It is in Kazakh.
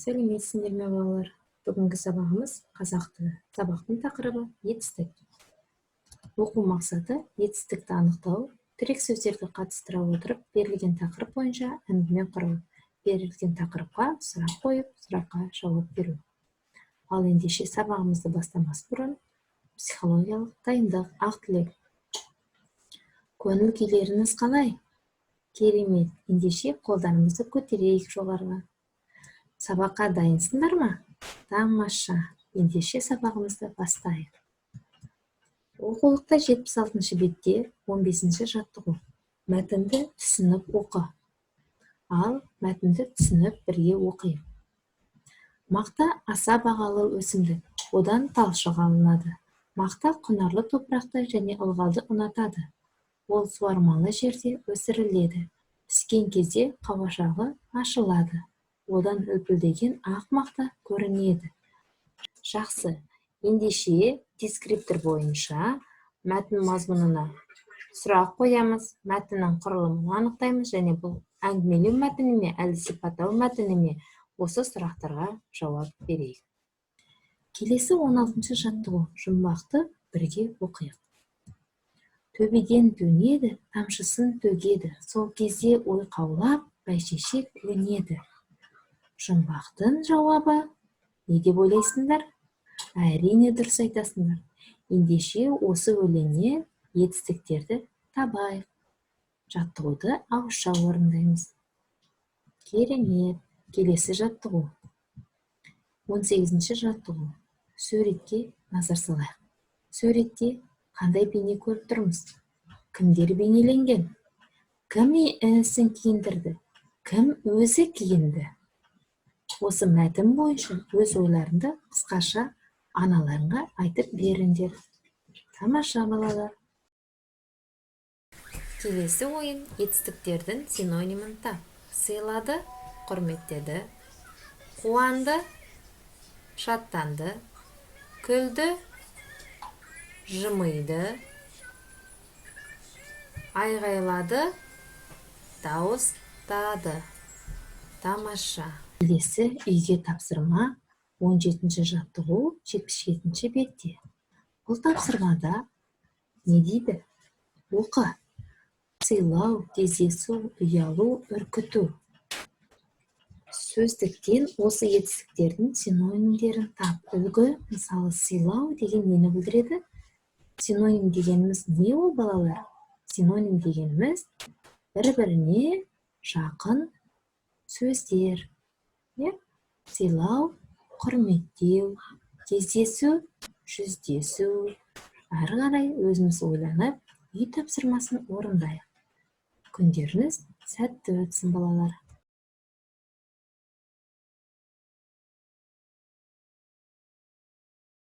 Сәлеметсіңдер ме балалар? Бүгінгі сабағымыз қазақ тілі. Сабақтың тақырыбы етістік. Оқу мақсаты етістікті анықтау, тірек сөздерді қатыстыра отырып, берілген тақырып бойынша әңгіме құру, берілген тақырыпқа сұрақ қойып, сұраққа жауап беру. Ал ендеше сабағымызды бастамас бұрын психологиялық дайындық, ақ тілек. Көңіл күйлеріңіз қалай? Керемет. Ендеше қолдарымызды көтерейік жоғарыға. Сабаққа дайынсыңдар ма? Тамаша. Ендеше сабағымызды бастайық. Оқулықта 76-шы бетте 15-ші жаттығу. Мәтінді түсініп оқы. Ал мәтінді түсініп бірге оқиық. Мақта аса бағалы өсімдік. Одан талшық алынады. Мақта құнарлы топырақты және ылғалды ұнатады. Ол суармалы жерде өсіріледі. Піскен кезде қауашағы ашылады. Одан үлпілдеген ақ мақта көрінеді. Жақсы. Ендеше дескриптор бойынша мәтін мазмұнына сұрақ қоямыз, мәтіннің құрылымын анықтаймыз және бұл әңгімелеу мәтіні ме, әлде сипаттау мәтіні ме, осы сұрақтарға жауап берейік. Келесі 16-шы жаттығу. Жұмбақты бірге оқиық. Төбеден төнеді, тамшысын төгеді. Сол кезде ой қаулап, бәйшешек өнеді. Жұмбақтың жауабы не деп ойлайсыңдар? Әрине дұрыс айтасыңдар. Ендеше осы өлеңнен етістіктерді табайық. Жаттығуды ауызша орындаймыз. Керемет. Келесі жаттығу. 18-ші жаттығу. Суретке назар салайық. Суретте қандай бейне көріп тұрмыз? Кімдер бейнеленген? Кім інісін киіндірді? Кім өзі киінді? Осы мәтін бойынша өз ойларыңды қысқаша аналарыңа айтып беріңдер. Тамаша балалар. Келесі ойын етістіктердің синонимін тап. Сыйлады, құрметтеді, қуанды, шаттанды, күлді, жымиды, айғайлады, дауыстады. Тамаша. Келесі үйге тапсырма 17-ші жаттығу 77-ші бетте. Бұл тапсырмада не дейді? Оқы. Сыйлау, кездесу, ұялу, үркіту. Сөздіктен осы етістіктердің синонимдерін тап. Үлгі, мысалы, сыйлау деген нені білдіреді? Синоним дегеніміз не ол балалар? Синоним дегеніміз бір-біріне жақын сөздер. Сыйлау, құрметтеу, кездесу, жүздесу. Әрі қарай өзіміз ойланып, үй тапсырмасын орындайық. Күндеріңіз сәтті өтсін балалар.